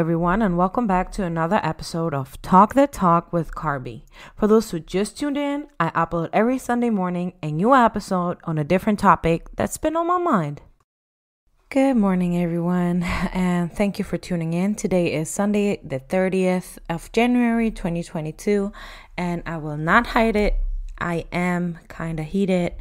everyone, and welcome back to another episode of Talk the Talk with Carbie. For those who just tuned in, I upload every Sunday morning a new episode on a different topic that's been on my mind. Good morning, everyone, and thank you for tuning in. Today is Sunday, the 30th of January, 2022, and I will not hide it. I am kind of heated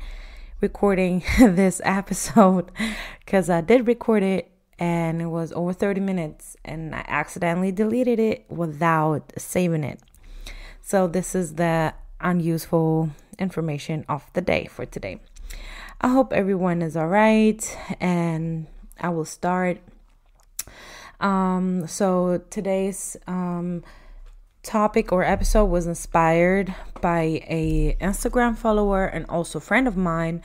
recording this episode because I did record it and it was over 30 minutes and I accidentally deleted it without saving it. So this is the unuseful information of the day for today. I hope everyone is all right, and I will start. So today's topic or episode was inspired by a Instagram follower and also friend of mine,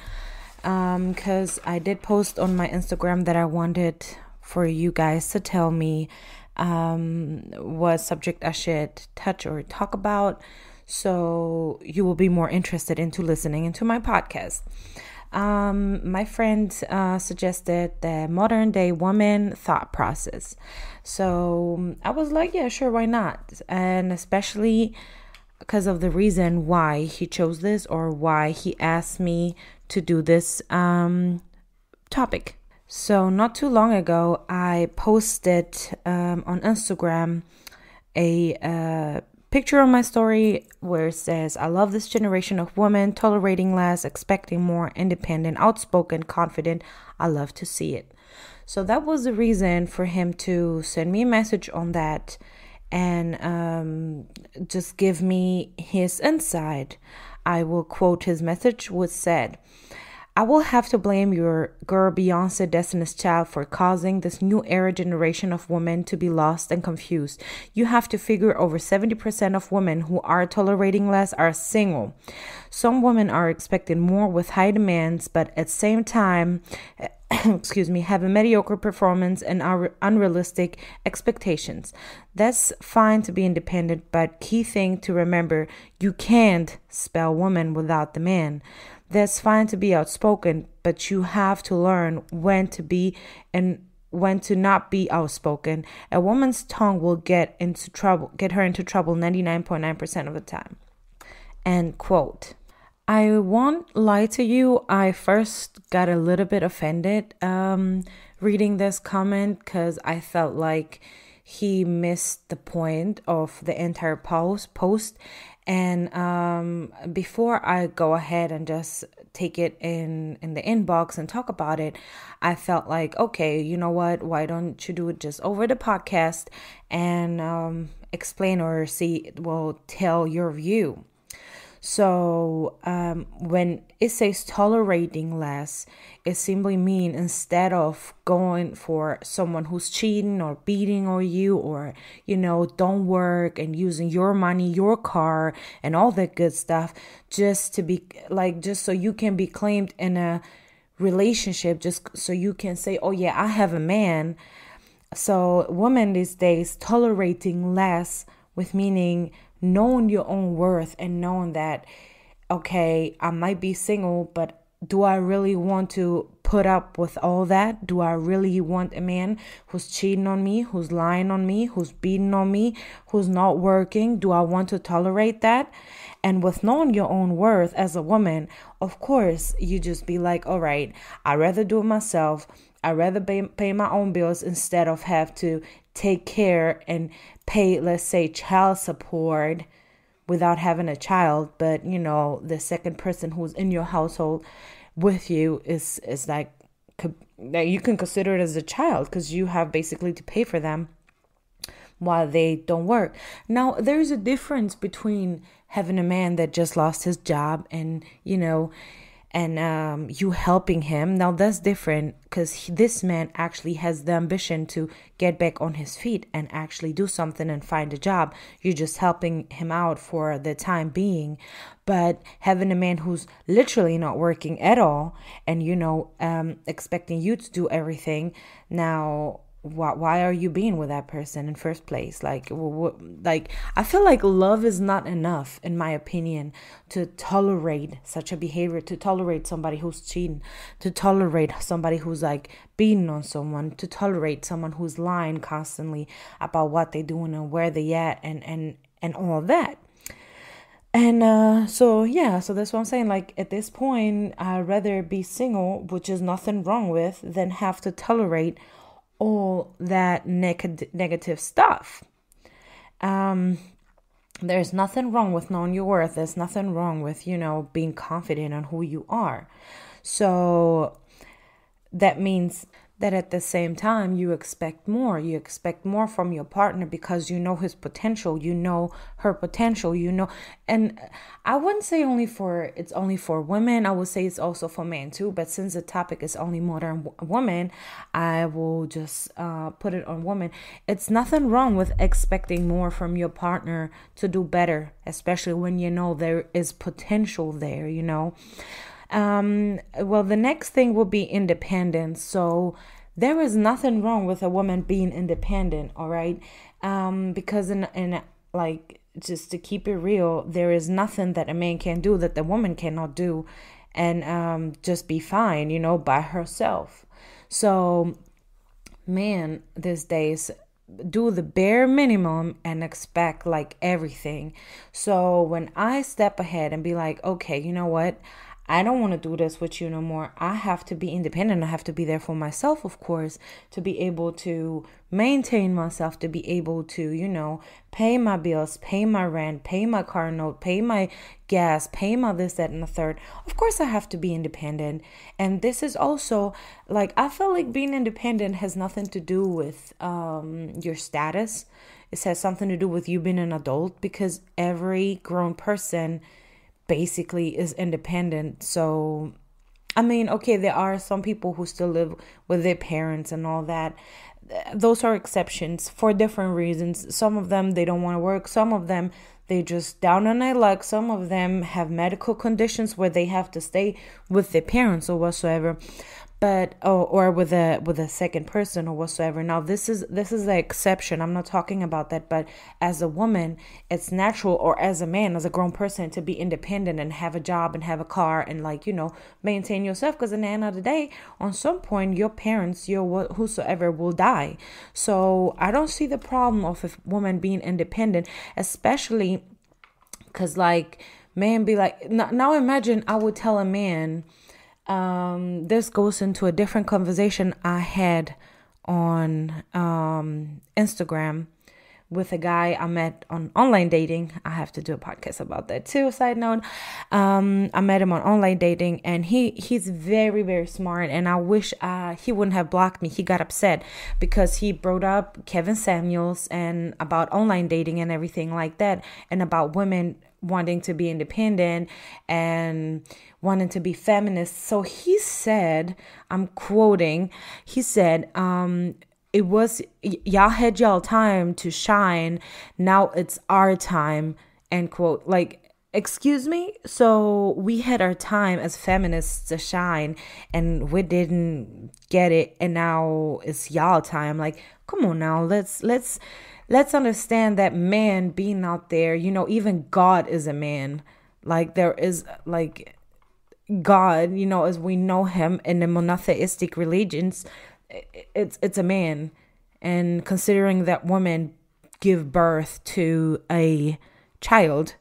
because I did post on my Instagram that I wanted for you guys to tell me what subject I should touch or talk about, so you will be more interested into listening into my podcast. My friend suggested the modern day woman thought process. So I was like, yeah, sure, why not? And especially because of the reason why he chose this or why he asked me to do this topic. So not too long ago, I posted on Instagram a picture on my story where it says, I love this generation of women, tolerating less, expecting more, independent, outspoken, confident. I love to see it. So that was the reason for him to send me a message on that and just give me his insight. I will quote his message, which said, I will have to blame your girl Beyonce Destiny's Child for causing this new era generation of women to be lost and confused. You have to figure over 70% of women who are tolerating less are single. Some women are expecting more with high demands, but at the same time, have a mediocre performance and unrealistic expectations. That's fine to be independent, but key thing to remember, you can't spell woman without the man. That's fine to be outspoken, but you have to learn when to be and when to not be outspoken. A woman's tongue will get her into trouble 99.9% of the time. End quote. I won't lie to you, I first got a little bit offended reading this comment because I felt like he missed the point of the entire post. And before I go ahead and just take it in the inbox and talk about it, I felt like, okay, you know what? Why don't you do it just over the podcast and explain or tell your view. So when it says tolerating less, it simply means instead of going for someone who's cheating or beating on you or, don't work and using your money, your car and all that good stuff, just so you can be claimed in a relationship, just so you can say, oh yeah, I have a man. So women these days tolerating less with meaning knowing your own worth and knowing that, okay, I might be single, but do I really want to put up with all that? Do I really want a man who's cheating on me, who's lying on me, who's beating on me, who's not working? Do I want to tolerate that? And with knowing your own worth as a woman, of course, you just be like, all right, I'd rather do it myself. I'd rather pay my own bills instead of have to take care and pay, let's say, child support without having a child. But, the second person who's in your household with you is like, you can consider it as a child because you have basically to pay for them while they don't work. Now, there's a difference between having a man that just lost his job and, you helping him. Now that's different because this man actually has the ambition to get back on his feet and actually do something and find a job. You're just helping him out for the time being. But having a man who's literally not working at all and, expecting you to do everything. Now, why are you being with that person in first place? Like, like, I feel like love is not enough, in my opinion, to tolerate such a behavior, to tolerate somebody who's cheating, to tolerate somebody who's like beating on someone, to tolerate someone who's lying constantly about what they're doing and where they at, and all of that. And so that's what I'm saying. Like, at this point, I'd rather be single, which is nothing wrong with, than have to tolerate all that negative stuff. There's nothing wrong with knowing your worth. There's nothing wrong with, being confident on who you are. So that means that at the same time, you expect more. You expect more from your partner because you know his potential, you know her potential, and I wouldn't say it's only for women. I would say it's also for men too. But since the topic is only modern women, I will just put it on women. It's nothing wrong with expecting more from your partner to do better, especially when you know there is potential there, Well, the next thing will be independence. So there is nothing wrong with a woman being independent, all right? Because in like, just to keep it real, there is nothing that a man can do that the woman cannot do, and just be fine, by herself. So, man, these days, do the bare minimum and expect like everything. So when I step ahead and be like, okay, you know what? I don't want to do this with you no more. I have to be independent. I have to be there for myself, of course, to be able to maintain myself, to be able to, pay my bills, pay my rent, pay my car note, pay my gas, pay my this, that, and the third. Of course, I have to be independent. And this is also like, I feel like being independent has nothing to do with your status. It has something to do with you being an adult, because every grown person basically is independent. So, I mean, okay, there are some people who still live with their parents and all that. Those are exceptions for different reasons. Some of them, they don't want to work. Some of them, they just down on their luck. Some of them have medical conditions where they have to stay with their parents or whatsoever. But or with a second person or whatsoever. Now this is the exception. I'm not talking about that. But as a woman, it's natural, or as a man, as a grown person, to be independent and have a job and have a car and maintain yourself. Because in the end of the day, on some point, your parents, your whosoever will die. So I don't see the problem of a woman being independent, especially because man be like, now imagine I would tell a man. This goes into a different conversation I had on Instagram with a guy I met on online dating. I have to do a podcast about that too. Side note, I met him on online dating, and he's very, very smart. And I wish he wouldn't have blocked me. He got upset because he brought up Kevin Samuels and about online dating and everything like that, and about women wanting to be independent and wanting to be feminist. So he said, I'm quoting, he said, it was, y'all had y'all time to shine. Now it's our time, end quote. Like, excuse me? So we had our time as feminists to shine and we didn't get it. And now it's y'all time. Like, come on now, let's understand that man being out there, even God is a man. Like, there is God, as we know him in the monotheistic religions, it's a man. And considering that women give birth to a child,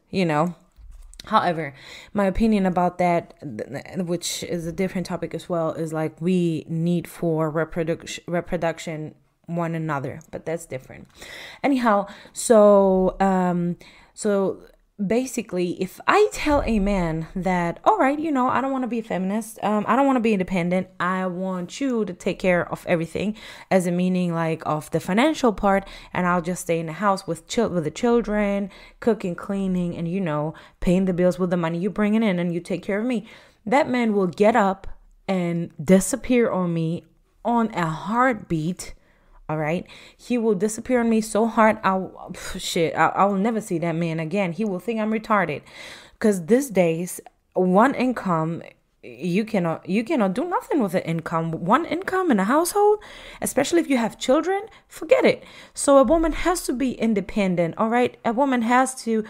However, my opinion about that, which is a different topic as well, is like we need for reproduction one another, but that's different. Anyhow, so basically, if I tell a man that, all right, I don't want to be a feminist, I don't want to be independent, I want you to take care of everything, as a meaning of the financial part, and I'll just stay in the house with the children, cooking, cleaning, and paying the bills with the money you bring in, and you take care of me. That man will get up and disappear on me on a heartbeat. All right. He will disappear on me so hard. I will never see that man again. He will think I'm retarded, because these days, one income you cannot do nothing with an income. One income in a household, especially if you have children, forget it. So a woman has to be independent, all right? A woman has to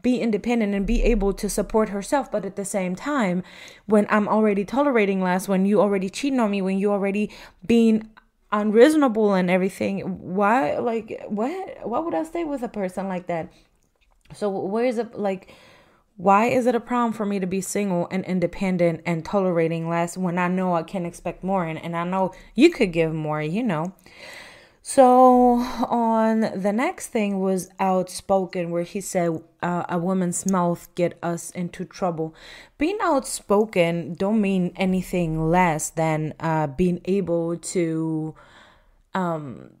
be independent and be able to support herself. But at the same time, when I'm already tolerating less, when you already cheating on me, when you already being unreasonable and everything, why, like, why would I stay with a person like that? So where is it, like, why is it a problem for me to be single and independent and tolerating less when I know I can expect more, and I know you could give more? So on the next thing was outspoken, where he said a woman's mouth get us into trouble. Being outspoken don't mean anything less than being able to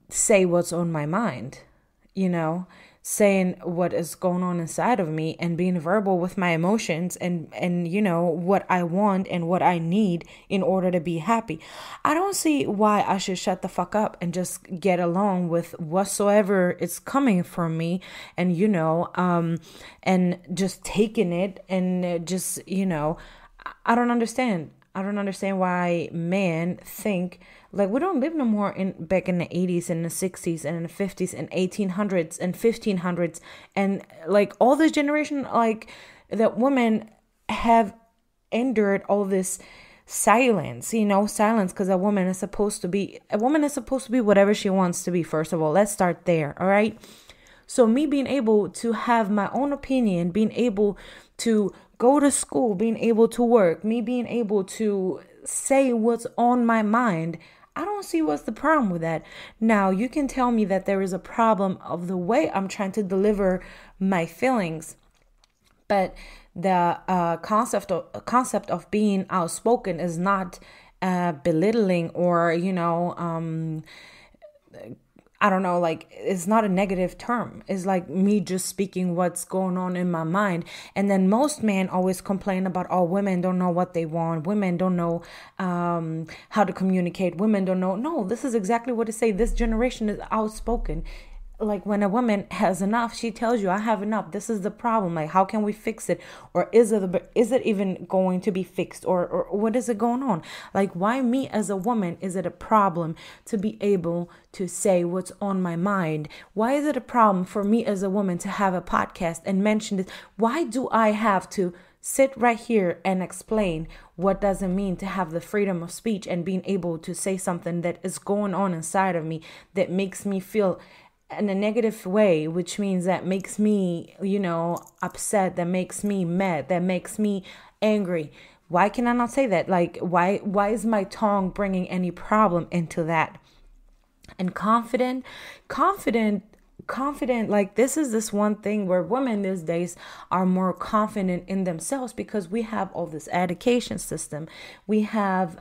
say what's on my mind, saying what is going on inside of me and being verbal with my emotions and what I want and what I need in order to be happy. I don't see why I should shut the fuck up and just get along with whatsoever is coming from me, and and just taking it and just I don't understand. I don't understand why men think like we don't live no more back in the 80s and the 60s and in the 50s and 1800s and 1500s and like all this generation, like that women have endured all this silence, because a woman is supposed to be whatever she wants to be. First of all, let's start there. All right. So me being able to have my own opinion, being able to go to school, being able to work, me being able to say what's on my mind, I don't see what's the problem with that. Now, you can tell me that there is a problem of the way I'm trying to deliver my feelings, but the concept of being outspoken is not belittling or I don't know, like it's not a negative term. It's like me just speaking what's going on in my mind. And then most men always complain about, oh, women don't know what they want. Women don't know how to communicate. Women don't know. No, this is exactly what it say. This generation is outspoken. Like when a woman has enough, she tells you, I have enough. This is the problem. Like, how can we fix it? Or is it even going to be fixed? Or what is it going on? Like, why me as a woman is it a problem to be able to say what's on my mind? Why is it a problem for me as a woman to have a podcast and mention this? Why do I have to sit right here and explain what does it mean to have the freedom of speech and being able to say something that is going on inside of me that makes me feel in a negative way, which means that makes me, upset, that makes me mad, that makes me angry? Why can I not say that? Like, why is my tongue bringing any problem into that? And confident, like this one thing where women these days are more confident in themselves because we have all this education system. We have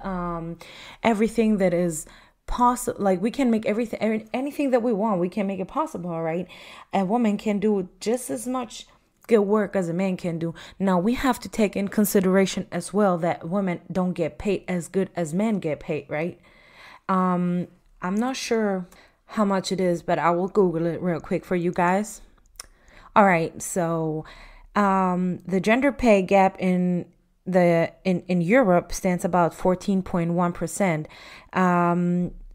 everything that is possible. Like we can make anything that we want, we can make it possible. Right? A woman can do just as much good work as a man can do. Now we have to take in consideration as well that women don't get paid as good as men get paid, right? I'm not sure how much it is, but I will Google it real quick for you guys. All right, so the gender pay gap in Europe stands about 14.1%.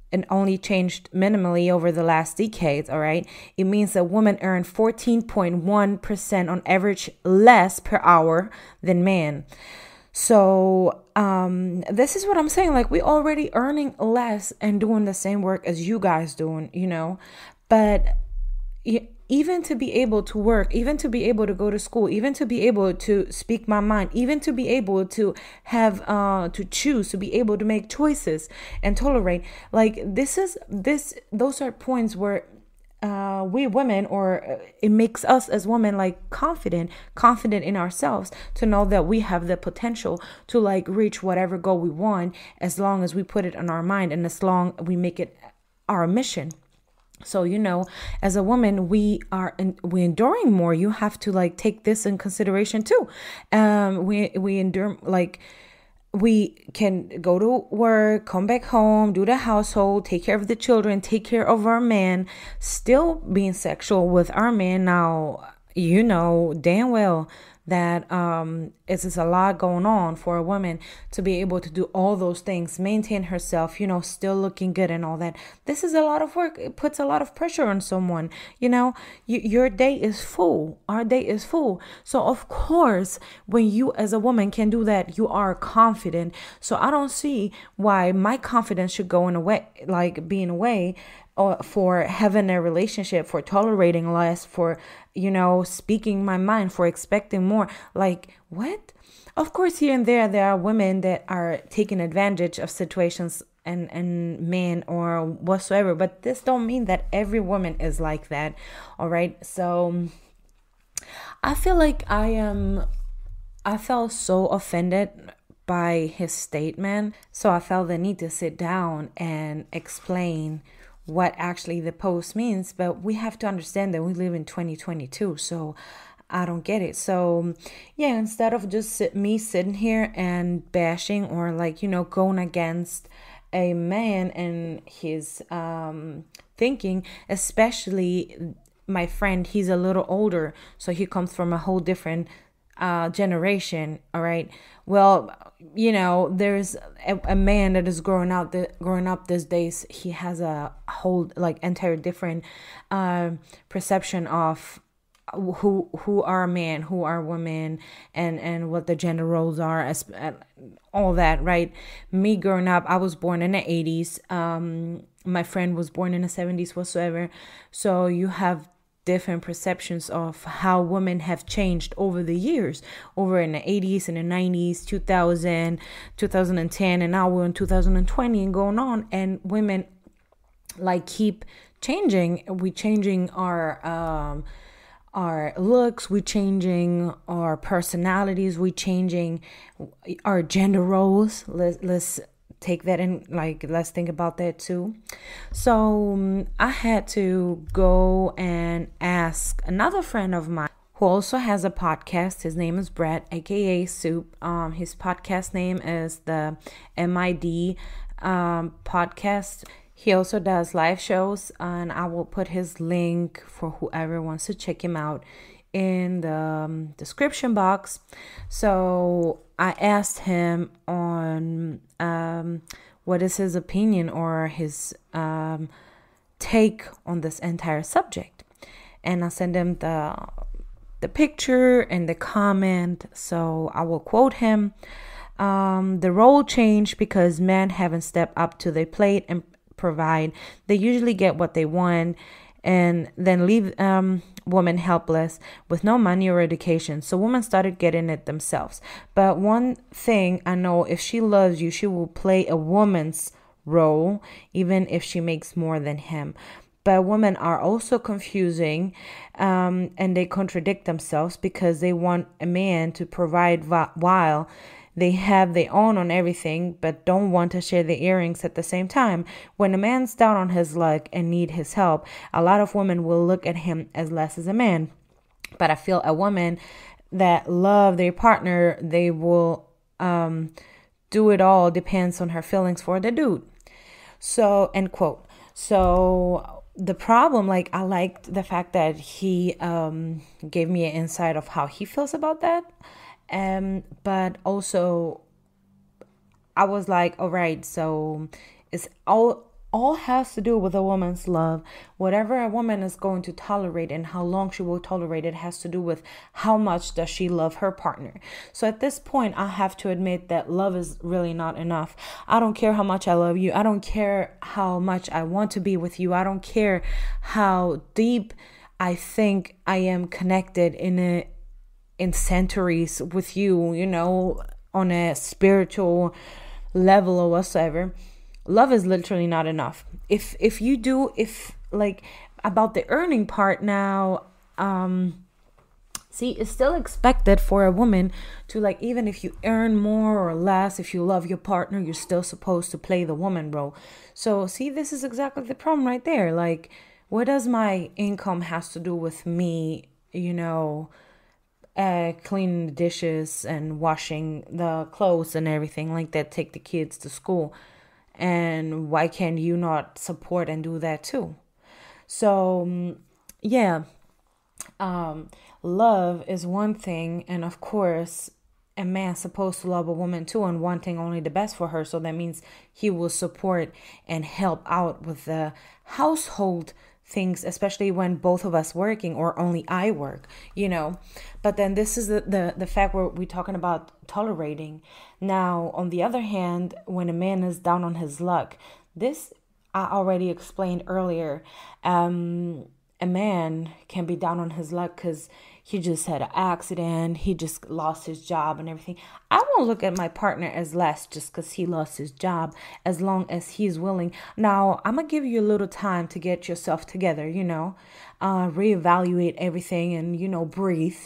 And only changed minimally over the last decades. All right. It means that women earn 14.1% on average less per hour than men. So this is what I'm saying. Like we already earning less and doing the same work as you guys doing, but even to be able to work, even to be able to go to school, even to be able to speak my mind, even to be able to have to choose, to be able to make choices and tolerate, like those are points where we women, or it makes us as women like confident in ourselves to know that we have the potential to like reach whatever goal we want, as long as we put it on our mind and as long we make it our mission. So, as a woman, we enduring more. You have to like take this in consideration too. We endure, like we can go to work, come back home, do the household, take care of the children, take care of our man, still being sexual with our man. Now, damn well that it's just a lot going on for a woman to be able to do all those things, maintain herself, still looking good and all that. This is a lot of work. It puts a lot of pressure on someone. Your day is full. Our day is full. So of course, when you as a woman can do that, you are confident. So I don't see why my confidence should go in a way, like being away, or for having a relationship, for tolerating less, for, speaking my mind, for expecting more. Like, what? Of course, here and there are women that are taking advantage of situations and men or whatsoever. But this don't mean that every woman is like that. All right. So I feel like I felt so offended by his statement. So I felt the need to sit down and explain what actually the post means. But we have to understand that we live in 2022. So I don't get it. So yeah, instead of just me sitting here and bashing or going against a man and his thinking, especially my friend, he's a little older, so he comes from a whole different generation. All right. Well, there's a man that is growing up these days. He has a whole entire different perception of who are a man, who are women, and what the gender roles are, as all that, right? Me growing up, I was born in the 80s. My friend was born in the 70s whatsoever. So you have different perceptions of how women have changed over the years, over in the 80s and the 90s, 2000, 2010, and now we're in 2020 and going on. And women keep changing. We changing our looks, we changing our personalities, we changing our gender roles. Let's take that in, let's think about that too. So I had to go and ask another friend of mine who also has a podcast. His name is Brett, aka Soup. His podcast name is the MID podcast. He also does live shows, and I will put his link for whoever wants to check him out in the description box. So I asked him on what is his opinion or his take on this entire subject, and I sent him the picture and the comment. So I will quote him. The role changed because men haven't stepped up to their plate and provide. They usually get what they want and then leave women helpless with no money or education. So women started getting it themselves. But one thing I know, if she loves you, she will play a woman's role, even if she makes more than him. But women are also confusing, and they contradict themselves because they want a man to provide while they have their own on everything, but don't want to share the earrings at the same time. When a man's down on his luck and need his help, a lot of women will look at him as less as a man. But I feel a woman that love their partner, they will do it all, depends on her feelings for the dude. So, end quote. So the problem, I liked the fact that he gave me an insight of how he feels about that. But also I was like, all right, so it's all has to do with a woman's love. Whatever a woman is going to tolerate and how long she will tolerate it has to do with how much does she love her partner. So at this point, I have to admit that love is really not enough. I don't care how much I love you. I don't care how much I want to be with you. I don't care how deep I think I am connected in centuries with you, on a spiritual level or whatsoever. Love is literally not enough. If about the earning part now, see, it's still expected for a woman to even if you earn more or less, if you love your partner, you're still supposed to play the woman role. So see, this is exactly the problem right there. What does my income has to do with me, cleaning the dishes and washing the clothes and everything like that, take the kids to school? And why can you not support and do that too? So, yeah. love is one thing, and of course a man's supposed to love a woman too and wanting only the best for her. So that means he will support and help out with the household things, especially when both of us working or only I work, But then this is the fact where we're talking about tolerating. Now, on the other hand, when a man is down on his luck, this I already explained earlier. A man can be down on his luck because he just had an accident, he just lost his job and everything. I won't look at my partner as less just because he lost his job, as long as he's willing. Now, I'm going to give you a little time to get yourself together, reevaluate everything and, breathe.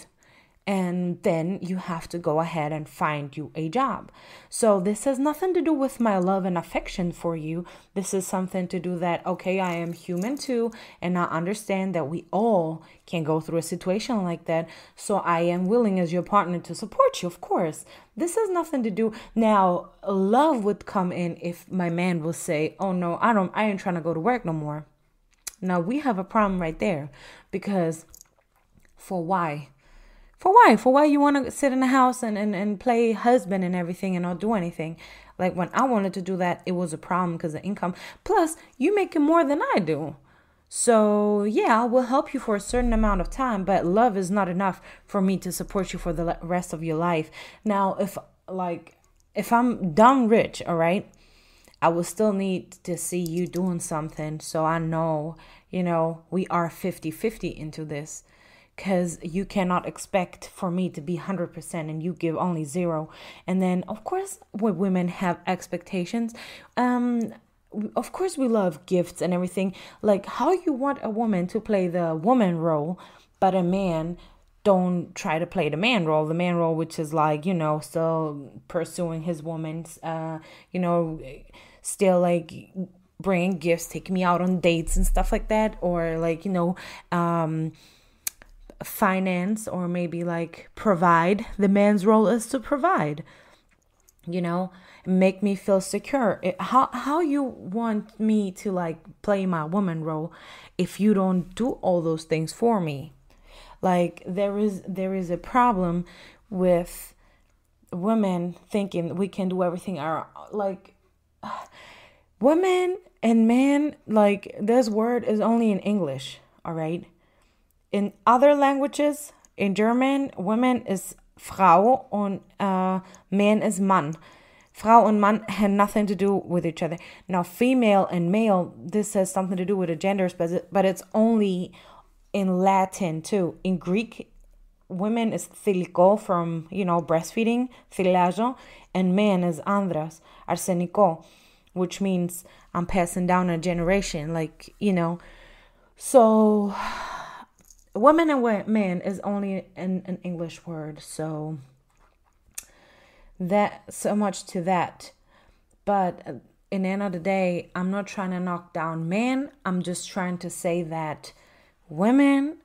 And then you have to go ahead and find you a job. So this has nothing to do with my love and affection for you. This is something to do that, okay, I am human too. And I understand that we all can go through a situation like that. So I am willing as your partner to support you, of course. This has nothing to do. Now, love would come in if my man will say, oh no, I ain't trying to go to work no more. Now we have a problem right there, because for why? For why? For why you want to sit in the house and play husband and everything and not do anything? Like when I wanted to do that, it was a problem because of income. Plus, you making more than I do. So, yeah, I will help you for a certain amount of time, but love is not enough for me to support you for the rest of your life. Now, if I'm dumb rich, all right, I will still need to see you doing something. So I know, we are 50-50 into this. Because you cannot expect for me to be 100% and you give only 0. And then, of course, when women have expectations, of course, we love gifts and everything. Like how you want a woman to play the woman role, but a man don't try to play the man role, which is like, still pursuing his woman's, still like bringing gifts, taking me out on dates and stuff like that. Or like, finance, or maybe like provide. The man's role is to provide, make me feel secure. How you want me to like play my woman role if you don't do all those things for me? Like there is a problem with women thinking we can do everything. Women and men, like this word is only in English, all right? In other languages, in German, women is Frau and man is Mann. Frau and Mann had nothing to do with each other. Now, female and male, this has something to do with the genders, but it's only in Latin too. In Greek, women is thiliko from, breastfeeding, thilazo, and man is andras, arseniko, which means I'm passing down a generation, So woman and man is only an English word, so that so much to that. But in the end of the day, I'm not trying to knock down men. I'm just trying to say that women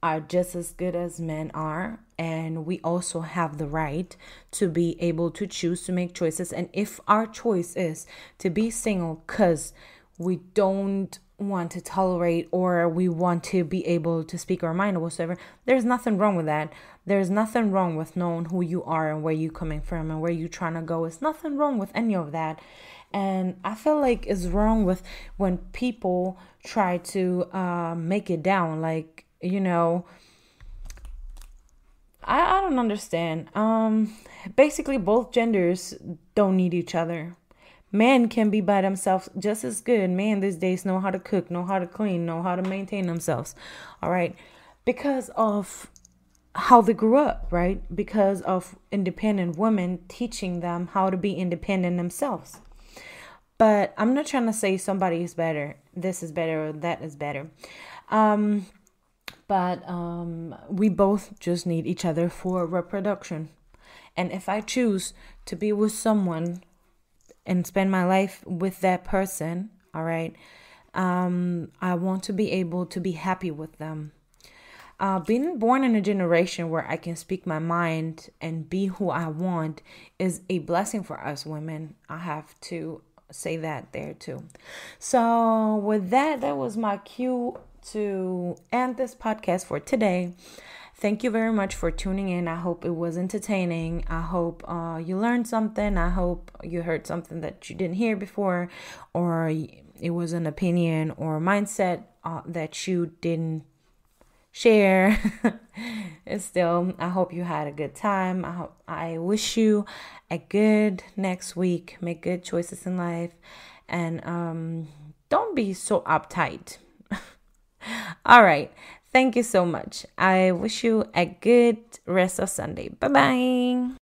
are just as good as men are, and we also have the right to be able to choose to make choices. And if our choice is to be single because we don't want to tolerate or we want to be able to speak our mind or whatever, there's nothing wrong with that. There's nothing wrong with knowing who you are and where you're coming from and where you're trying to go. It's nothing wrong with any of that. And I feel like it's wrong with when people try to make it down. Like, I don't understand. Basically, both genders don't need each other. Men can be by themselves just as good. Men these days know how to cook, know how to clean, know how to maintain themselves. All right. Because of how they grew up, right? Because of independent women teaching them how to be independent themselves. But I'm not trying to say somebody is better. This is better or that is better. But we both just need each other for reproduction. And if I choose to be with someone and spend my life with that person, all right, I want to be able to be happy with them. Being born in a generation where I can speak my mind and be who I want is a blessing for us women. I have to say that there too. So with that was my cue to end this podcast for today. Thank you very much for tuning in. I hope it was entertaining. I hope you learned something. I hope you heard something that you didn't hear before, or it was an opinion or mindset that you didn't share. Still, I hope you had a good time. I wish you a good next week. Make good choices in life, and don't be so uptight. All right. Thank you so much. I wish you a good rest of Sunday. Bye bye.